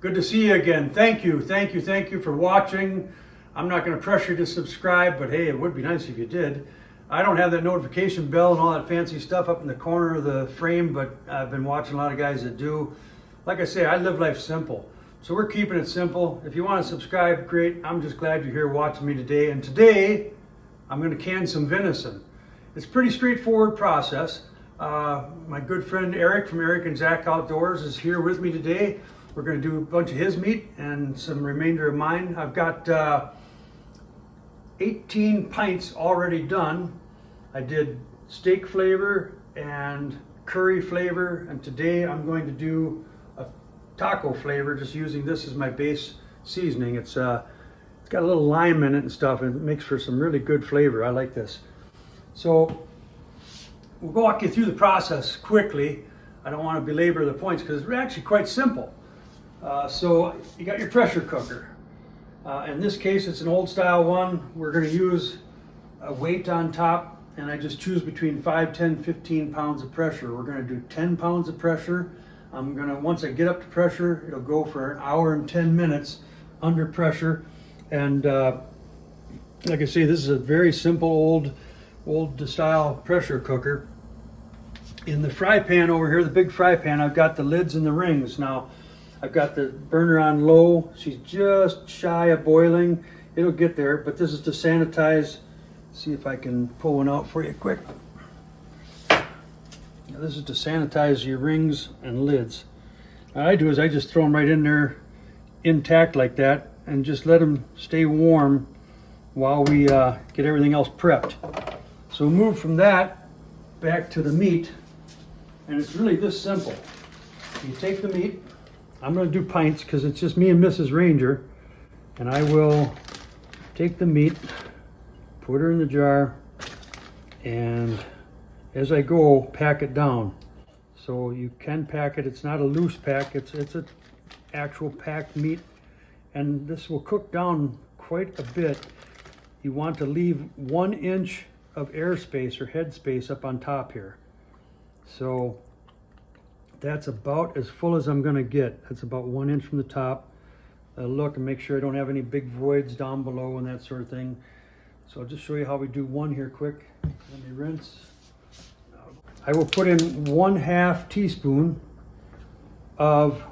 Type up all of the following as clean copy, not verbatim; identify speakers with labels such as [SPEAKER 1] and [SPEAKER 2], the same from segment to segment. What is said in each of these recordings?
[SPEAKER 1] Good to see you again. Thank you for watching. I'm not going to pressure you to subscribe, but hey, it would be nice if you did. I don't have that notification bell and all that fancy stuff up in the corner of the frame, but I've been watching a lot of guys that do. Like I say, I live life simple. So we're keeping it simple. If you want to subscribe, great. I'm just glad you're here watching me today. And today, I'm going to can some venison. It's a pretty straightforward process. My good friend Eric from Eric and Zach Outdoors is here with me today. We're going to do a bunch of his meat and some remainder of mine. I've got 18 pints already done. I did steak flavor and curry flavor, and today I'm going to do a taco flavor, just using this as my base seasoning. It's got a little lime in it and stuff, and it makes for some really good flavor. I like this. So we'll walk you through the process quickly. I don't want to belabor the points because it's actually quite simple. So you got your pressure cooker. In this case, it's an old style one. We're going to use a weight on top, and I just choose between 5, 10, 15 pounds of pressure. We're going to do 10 pounds of pressure. Once I get up to pressure, it'll go for an hour and 10 minutes under pressure. And like I say, this is a very simple old style pressure cooker. In the fry pan over here, the big fry pan, I've got the lids and the rings. Now, I've got the burner on low. She's just shy of boiling. It'll get there, but this is to sanitize. See if I can pull one out for you quick. Now, this is to sanitize your rings and lids. What I do is I just throw them right in there intact like that and just let them stay warm while we get everything else prepped. So move from that back to the meat, and it's really this simple. You take the meat. I'm going to do pints because it's just me and Mrs. Ranger, and I will take the meat, put her in the jar, and as I go, pack it down. So you can pack it. It's not a loose pack. It's an actual packed meat, and this will cook down quite a bit. You want to leave 1 inch of airspace or head space up on top here. So that's about as full as I'm going to get. That's about 1 inch from the top. Look and make sure I don't have any big voids down below and that sort of thing. So I'll just show you how we do one here quick. Let me rinse. I will put in 1/2 teaspoon of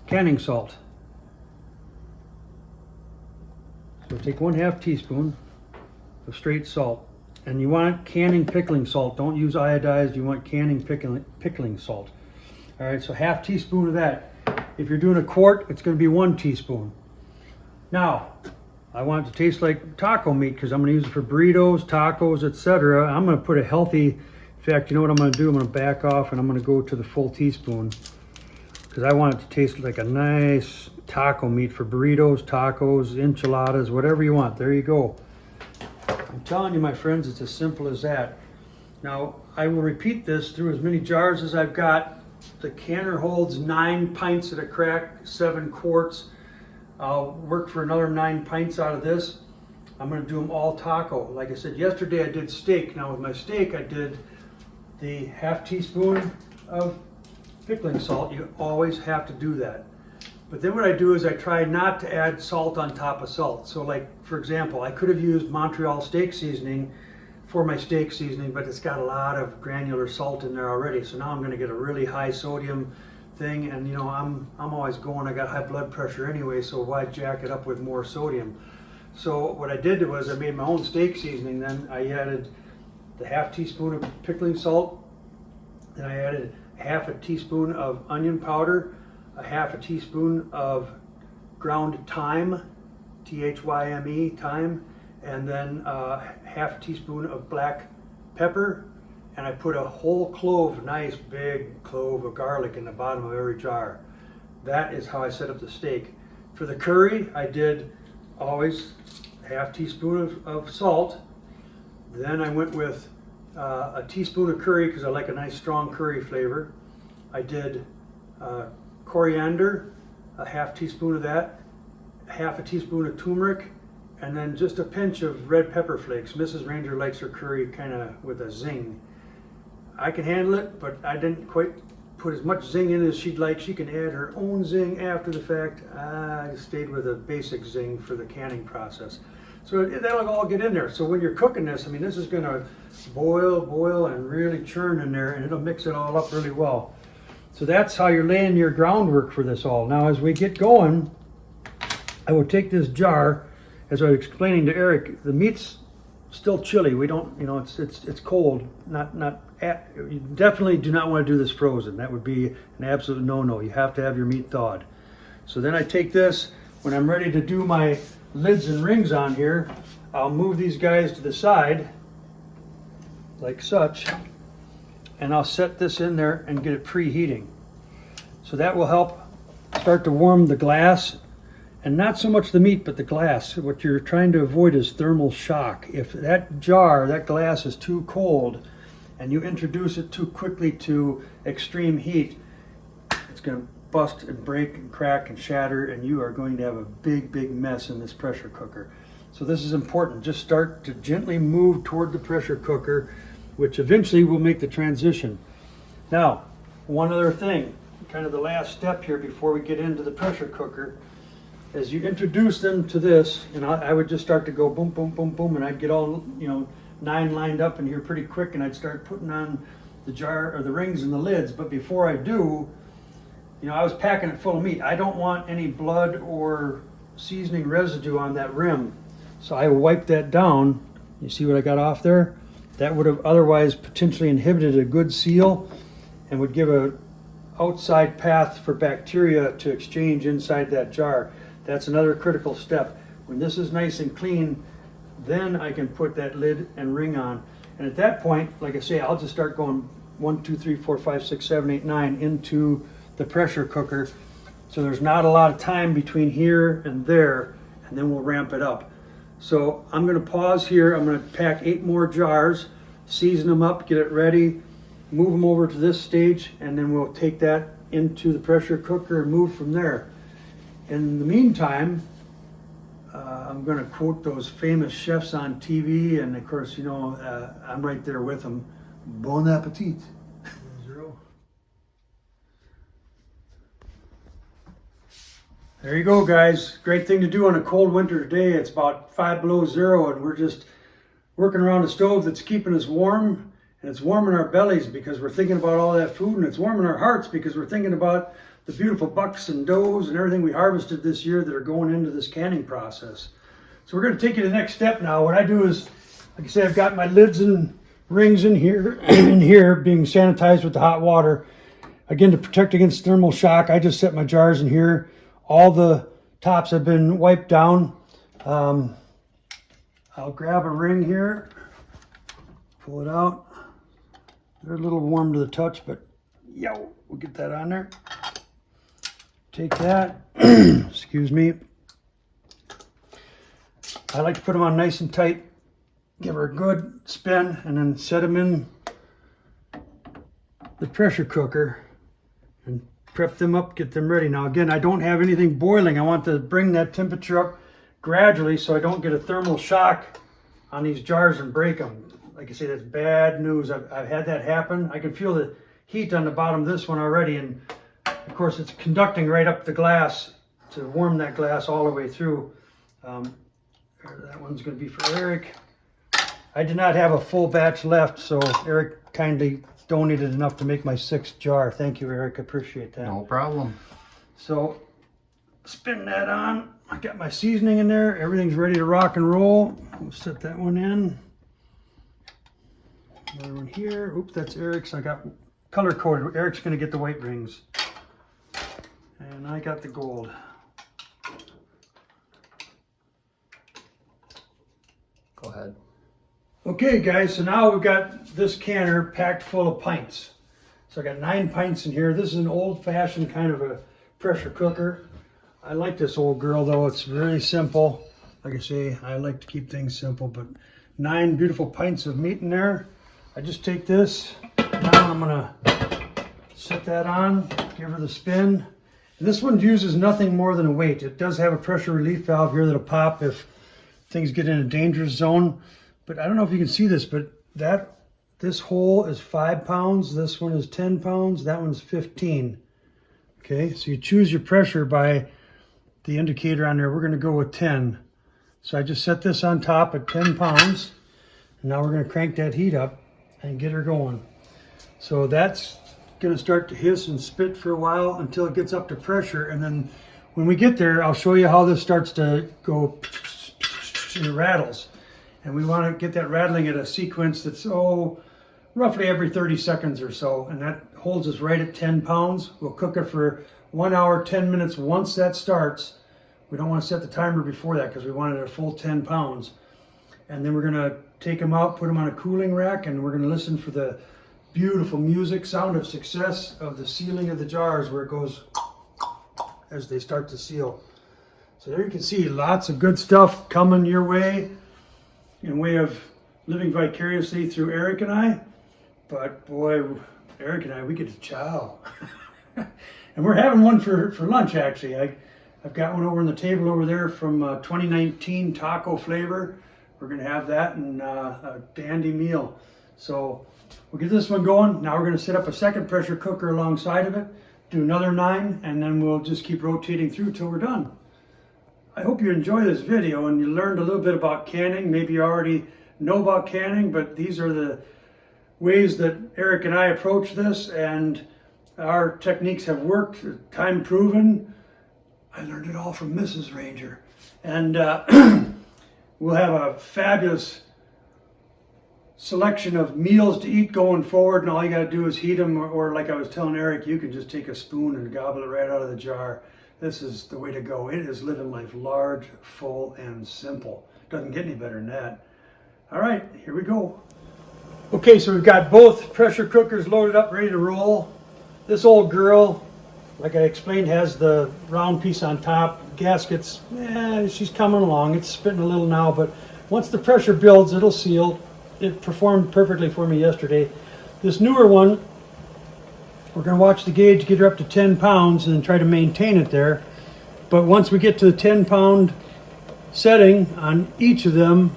[SPEAKER 1] canning salt. So take 1/2 teaspoon of straight salt. And you want canning pickling salt. Don't use iodized. You want canning pickling salt. All right, so 1/2 teaspoon of that. If you're doing a quart, it's going to be 1 teaspoon. Now, I want it to taste like taco meat because I'm going to use it for burritos, tacos, etc. I'm going to put a healthy, in fact, you know what I'm going to do? I'm going to back off and I'm going to go to the full teaspoon because I want it to taste like a nice taco meat for burritos, tacos, enchiladas, whatever you want. There you go. I'm telling you, my friends, it's as simple as that. Now, I will repeat this through as many jars as I've got. The canner holds 9 pints at a crack, 7 quarts. I'll work for another 9 pints out of this. I'm going to do them all taco. Like I said, yesterday I did steak. Now with my steak, I did the 1/2 teaspoon of pickling salt. You always have to do that. But then what I do is I try not to add salt on top of salt. So like, for example, I could have used Montreal steak seasoning for my steak seasoning, but it's got a lot of granular salt in there already. So now I'm going to get a really high sodium thing. And you know, I'm always going, I got high blood pressure anyway, so why jack it up with more sodium? So what I did was I made my own steak seasoning. Then I added the 1/2 teaspoon of pickling salt. Then I added 1/2 teaspoon of onion powder, 1/2 teaspoon of ground thyme, T-H-Y-M-E, thyme, and then 1/2 teaspoon of black pepper, and I put a whole clove, nice big clove of garlic in the bottom of every jar. That is how I set up the steak. For the curry, I did always 1/2 teaspoon of salt. Then I went with a teaspoon of curry because I like a nice strong curry flavor. I did coriander, 1/2 teaspoon of that, 1/2 teaspoon of turmeric, and then just a pinch of red pepper flakes. Mrs. Ranger likes her curry kind of with a zing. I can handle it, but I didn't quite put as much zing in as she'd like. She can add her own zing after the fact. I stayed with a basic zing for the canning process. So that'll all get in there. So when you're cooking this, I mean, this is gonna boil, and really churn in there, and it'll mix it all up really well. So that's how you're laying your groundwork for this all. Now, as we get going, I will take this jar, as I was explaining to Eric, the meat's still chilly. We don't, you know, it's cold. You definitely do not want to do this frozen. That would be an absolute no-no. You have to have your meat thawed. So then I take this, when I'm ready to do my lids and rings on here, I'll move these guys to the side, like such, and I'll set this in there and get it preheating. So that will help start to warm the glass, and not so much the meat, but the glass. What you're trying to avoid is thermal shock. If that jar, that glass is too cold, and you introduce it too quickly to extreme heat, it's going to bust and break and crack and shatter, and you are going to have a big mess in this pressure cooker. So this is important. Just start to gently move toward the pressure cooker, which eventually will make the transition. Now, one other thing, kind of the last step here before we get into the pressure cooker, as you introduce them to this, and I would just start to go boom, boom, boom, boom, and I'd get all, 9 lined up in here pretty quick, and I'd start putting on the jar or the rings and the lids. But before I do, I was packing it full of meat. I don't want any blood or seasoning residue on that rim. So I wipe that down. You see what I got off there? That would have otherwise potentially inhibited a good seal and would give a outside path for bacteria to exchange inside that jar. That's another critical step. When this is nice and clean, then I can put that lid and ring on. And at that point, like I say, I'll just start going 1, 2, 3, 4, 5, 6, 7, 8, 9 into the pressure cooker. So there's not a lot of time between here and there, and then we'll ramp it up. So I'm going to pause here. I'm going to pack 8 more jars, season them up, get it ready, move them over to this stage, and then we'll take that into the pressure cooker and move from there. In the meantime, I'm going to quote those famous chefs on TV, and of course, I'm right there with them. Bon appetit. There you go, guys. Great thing to do on a cold winter day. It's about 5 below zero, and we're just working around a stove that's keeping us warm, and it's warming our bellies because we're thinking about all that food, and it's warming our hearts because we're thinking about the beautiful bucks and does and everything we harvested this year that are going into this canning process. So we're going to take you to the next step now. What I do is, like I say, I've got my lids and rings in here, being sanitized with the hot water. Again, to protect against thermal shock, I just set my jars in here. All the tops have been wiped down. I'll grab a ring here, pull it out. They're a little warm to the touch, but we'll get that on there. Take that, excuse me. I like to put them on nice and tight, give her a good spin, and then set them in the pressure cooker and prep them up, get them ready. Now again, I don't have anything boiling. I want to bring that temperature up gradually so I don't get a thermal shock on these jars and break them. Like I say, that's bad news. I've had that happen. I can feel the heat on the bottom of this one already, and of course it's conducting right up the glass to warm that glass all the way through. That one's going to be for Eric. I did not have a full batch left, so Eric kindly donated enough to make my 6th jar. Thank you, Eric. I appreciate that.
[SPEAKER 2] No problem.
[SPEAKER 1] So spin that on. I got my seasoning in there. Everything's ready to rock and roll. We'll set that one in. Another one here. Oops, that's Eric's. I got color coded. Eric's going to get the white rings. And I got the gold.
[SPEAKER 2] Go ahead.
[SPEAKER 1] Okay, guys, so now we've got this canner packed full of pints. So I got 9 pints in here. This is an old-fashioned kind of a pressure cooker. I like this old girl, though. It's very simple. Like I say, I like to keep things simple, but 9 beautiful pints of meat in there. I just take this. Now I'm going to set that on, give her the spin. And this one uses nothing more than a weight. It does have a pressure relief valve here that'll pop if things get in a dangerous zone. But I don't know if you can see this, but that This hole is 5 pounds, this one is 10 pounds, that one's 15. Okay, so you choose your pressure by the indicator on there. We're gonna go with 10. So I just set this on top at 10 pounds. And now we're gonna crank that heat up and get her going. So that's gonna start to hiss and spit for a while until it gets up to pressure. And then when we get there, I'll show you how this starts to go and it rattles. And we wanna get that rattling at a sequence that's, roughly every 30 seconds or so. And that holds us right at 10 pounds. We'll cook it for 1 hour, 10 minutes once that starts. We don't want to set the timer before that because we want it at a full 10 pounds. And then we're going to take them out, put them on a cooling rack, and we're going to listen for the beautiful music, sound of success of the sealing of the jars where it goes as they start to seal. So there you can see lots of good stuff coming your way in way of living vicariously through Eric and I. But boy, Eric and I, we get to chow. And we're having one for lunch, actually. I've got one over on the table over there from 2019 taco flavor. We're going to have that and a dandy meal. So we'll get this one going. Now we're going to set up a second pressure cooker alongside of it, do another 9, and then we'll just keep rotating through till we're done. I hope you enjoy this video and you learned a little bit about canning. Maybe you already know about canning, but these are the ways that Eric and I approach this, and our techniques have worked, time proven. I learned it all from Mrs. Ranger. And we'll have a fabulous selection of meals to eat going forward, and all you got to do is heat them, or like I was telling Eric, you can just take a spoon and gobble it right out of the jar. This is the way to go. It is living life large, full, and simple. Doesn't get any better than that. All right, here we go. Okay, so we've got both pressure cookers loaded up, ready to roll. This old girl, like I explained, has the round piece on top. Gaskets, she's coming along. It's spitting a little now, but once the pressure builds, it'll seal. It performed perfectly for me yesterday. This newer one, we're going to watch the gauge, get her up to 10 pounds, and then try to maintain it there. But once we get to the 10-pound setting on each of them,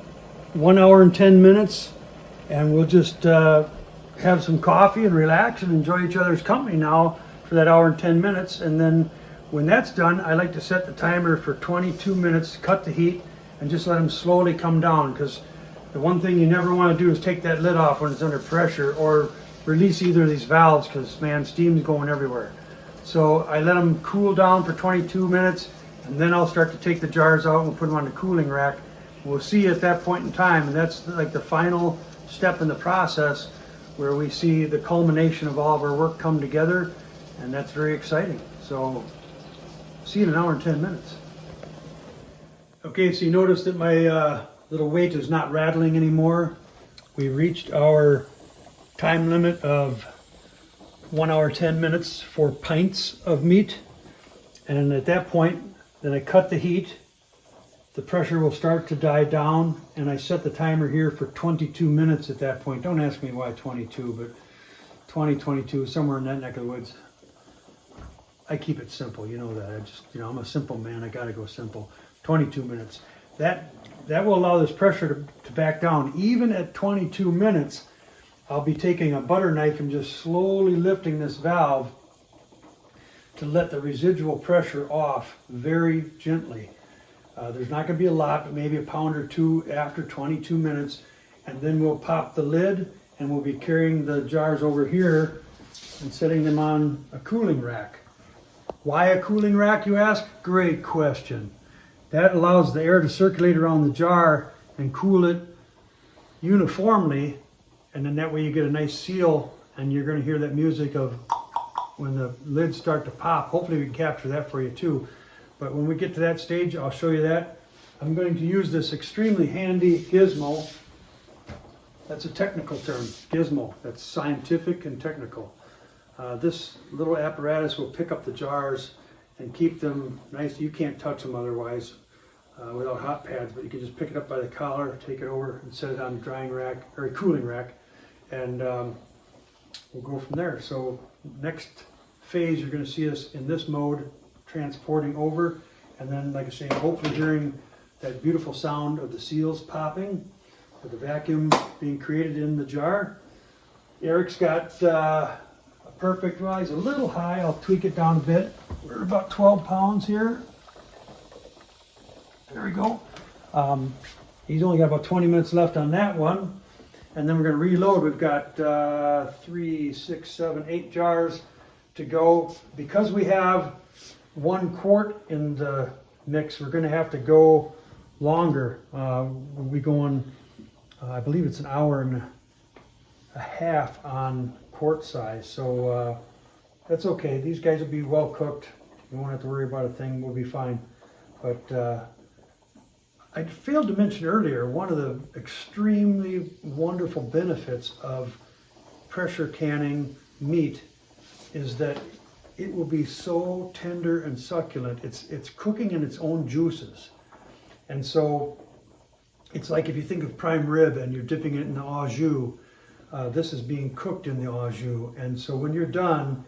[SPEAKER 1] 1 hour and 10 minutes, and we'll just have some coffee and relax and enjoy each other's company now for that hour and 10 minutes. And then when that's done, I like to set the timer for 22 minutes, cut the heat, and just let them slowly come down, because the one thing you never want to do is take that lid off when it's under pressure or release either of these valves, because man, steam's going everywhere. So I let them cool down for 22 minutes, and then I'll start to take the jars out and we'll put them on the cooling rack. We'll see at that point in time, and that's like the final step in the process where we see the culmination of all of our work come together, and that's very exciting. So see you in an hour and 10 minutes. Okay, so you notice that my little weight is not rattling anymore. We reached our time limit of 1 hour 10 minutes for pints of meat, and at that point then I cut the heat. The pressure will start to die down, and I set the timer here for 22 minutes at that point. Don't ask me why 22, but 22, somewhere in that neck of the woods. I keep it simple, you know that. I'm a simple man, I gotta go simple. 22 minutes. That will allow this pressure to back down. Even at 22 minutes, I'll be taking a butter knife and just slowly lifting this valve to let the residual pressure off very gently. There's not going to be a lot, but maybe a pound or two after 22 minutes. And then we'll pop the lid, and we'll be carrying the jars over here and setting them on a cooling rack. Why a cooling rack, you ask? Great question. That allows the air to circulate around the jar and cool it uniformly, and then that way you get a nice seal, and you're going to hear that music of when the lids start to pop. Hopefully we can capture that for you too. But when we get to that stage, I'll show you that. I'm going to use this extremely handy gizmo. That's a technical term, gizmo. That's scientific and technical. This little apparatus will pick up the jars and keep them nice. You can't touch them otherwise without hot pads, but you can just pick it up by the collar, take it over and set it on a drying rack or a cooling rack, and we'll go from there. So next phase, you're going to see us in this mode, transporting over, and then, like I say, hopefully hearing that beautiful sound of the seals popping, or the vacuum being created in the jar. Eric's got a perfect, well, he's a little high. I'll tweak it down a bit. We're at about 12 pounds here. There we go. He's only got about 20 minutes left on that one. And then we're going to reload. We've got 3, 6, 7, 8 jars to go. Because we have 1 quart in the mix, we're going to have to go longer. We'll be going, I believe it's an hour and a half on quart size. So that's okay. These guys will be well cooked. You won't have to worry about a thing. We'll be fine. But I failed to mention earlier, one of the extremely wonderful benefits of pressure canning meat is that it will be so tender and succulent. It's cooking in its own juices. And so it's like if you think of prime rib and you're dipping it in the au jus, this is being cooked in the au jus. And so when you're done,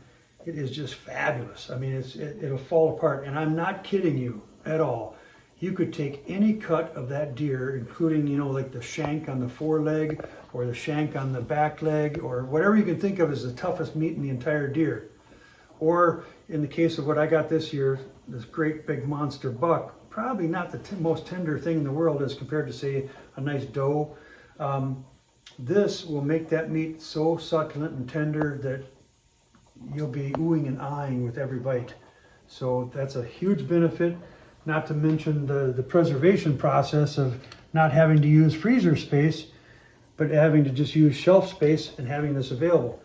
[SPEAKER 1] it is just fabulous. I mean, it'll fall apart. And I'm not kidding you at all. You could take any cut of that deer, including, like the shank on the foreleg or the shank on the back leg or whatever you can think of as the toughest meat in the entire deer. Or in the case of what I got this year, this great big monster buck, probably not the most tender thing in the world as compared to, say, a nice doe. This will make that meat so succulent and tender that you'll be oohing and eyeing with every bite. So that's a huge benefit. Not to mention the preservation process of not having to use freezer space, but having to just use shelf space and having this available.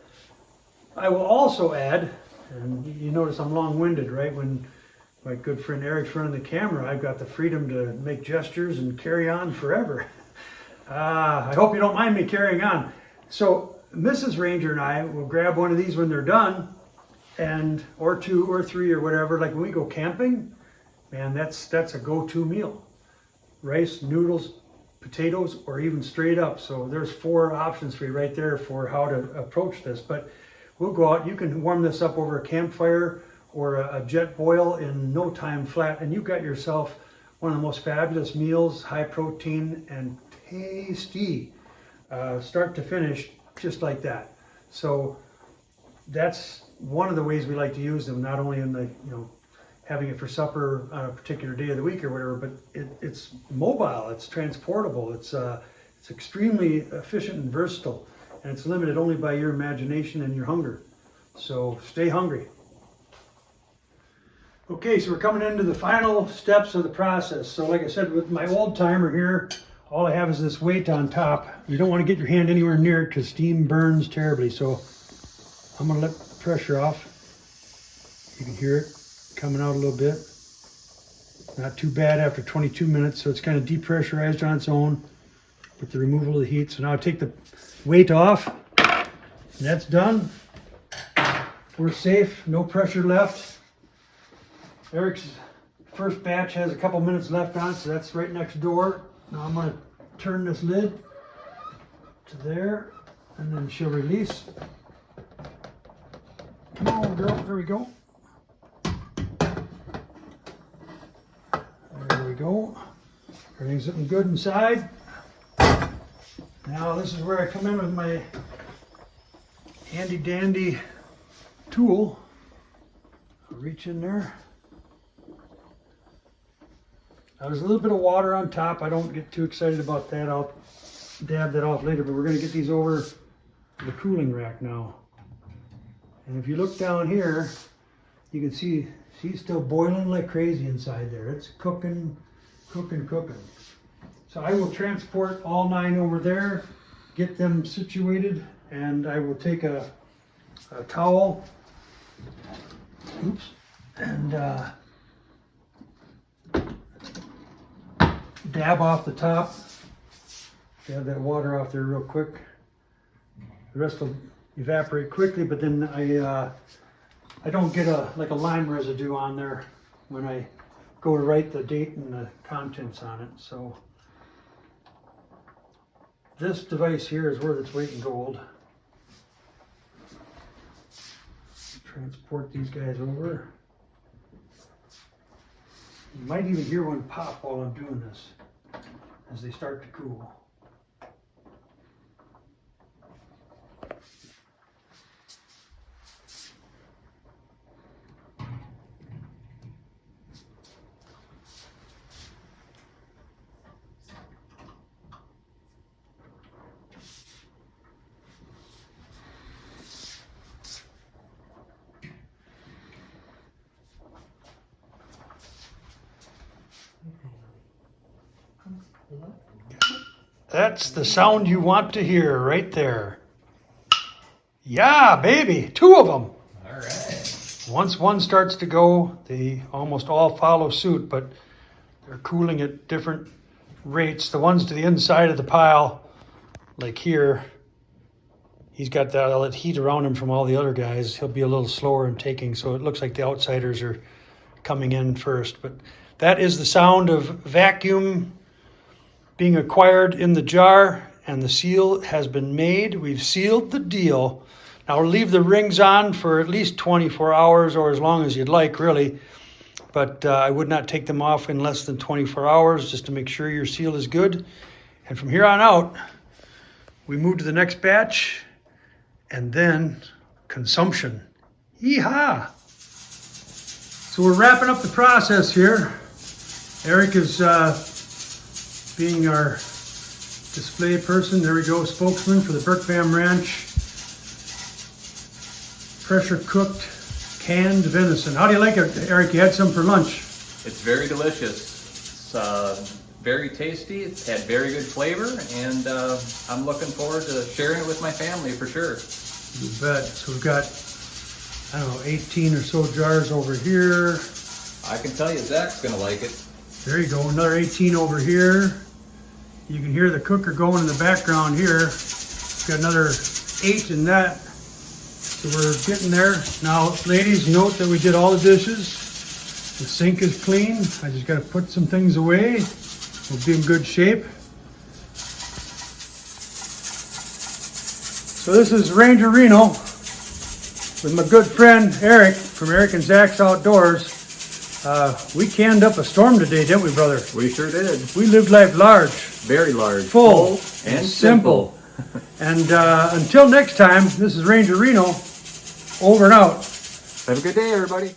[SPEAKER 1] I will also add, and you notice I'm long-winded, right? When my good friend Eric's running the camera, I've got the freedom to make gestures and carry on forever. I hope you don't mind me carrying on. So Mrs. Ranger and I will grab one of these when they're done, or 2 or 3 or whatever. Like when we go camping, man, that's a go-to meal. Rice, noodles, potatoes, or even straight up. So there's 4 options for you right there for how to approach this. But we'll go out, you can warm this up over a campfire or a jet boil in no time flat, and you've got yourself one of the most fabulous meals, high protein and tasty, start to finish, just like that. So that's one of the ways we like to use them, not only in the, having it for supper on a particular day of the week or whatever, but it's mobile, it's transportable, it's extremely efficient and versatile, and it's limited only by your imagination and your hunger. So stay hungry. Okay, so we're coming into the final steps of the process. So like I said, with my old timer here, all I have is this weight on top. You don't want to get your hand anywhere near it because steam burns terribly. So I'm going to let the pressure off. You can hear it coming out a little bit. Not too bad after 22 minutes, so it's kind of depressurized on its own with the removal of the heat. So now I take the weight off, and that's done. We're safe, no pressure left. Eric's first batch has a couple minutes left on, so that's right next door. Now I'm going to turn this lid to there, and then she'll release. Come on, girl, there we go. There we go. Everything's looking good inside. Now this is where I come in with my handy dandy tool. I'll reach in there. Now there's a little bit of water on top. I don't get too excited about that. I'll dab that off later, but we're going to get these over the cooling rack now. And if you look down here, you can see she's still boiling like crazy inside there. It's cooking, cooking, cooking. So I will transport all 9 over there, get them situated, and I will take a towel, oops, and dab off the top. Dab that water off there real quick. The rest will evaporate quickly, but then I don't get like a lime residue on there when I go to write the date and the contents on it. So this device here is worth its weight in gold. Transport these guys over. You might even hear one pop while I'm doing this as they start to cool. That's the sound you want to hear right there. Yeah, baby, 2 of them.
[SPEAKER 2] All right.
[SPEAKER 1] Once one starts to go, they almost all follow suit, but they're cooling at different rates. The ones to the inside of the pile, like here, he's got that heat around him from all the other guys. He'll be a little slower in taking, so it looks like the outsiders are coming in first. But that is the sound of vacuum being acquired in the jar, and the seal has been made. We've sealed the deal. Now we'll leave the rings on for at least 24 hours or as long as you'd like, really. But I would not take them off in less than 24 hours just to make sure your seal is good. And from here on out, we move to the next batch and then consumption. Yeehaw! So we're wrapping up the process here. Eric is being our display person. There we go, spokesman for the Burkbam Ranch. Pressure cooked canned venison. How do you like it, Eric? You had some for lunch.
[SPEAKER 2] It's very delicious. It's very tasty. It's had very good flavor, and I'm looking forward to sharing it with my family for sure.
[SPEAKER 1] You bet. So we've got, I don't know, 18 or so jars over here.
[SPEAKER 2] I can tell you Zach's gonna like it.
[SPEAKER 1] There you go, another 18 over here. You can hear the cooker going in the background here. Got another 8 in that. So we're getting there. Now, ladies, note that we did all the dishes. The sink is clean. I just got to put some things away. We'll be in good shape. So this is Ranger Reno with my good friend Eric from Eric and Zach's Outdoors. We canned up a storm today, didn't we, brother?
[SPEAKER 2] We sure did.
[SPEAKER 1] We lived life large.
[SPEAKER 2] Very large.
[SPEAKER 1] Full
[SPEAKER 2] and
[SPEAKER 1] simple. And until next time, this is Ranger Reno, over and out.
[SPEAKER 2] Have a good day, everybody.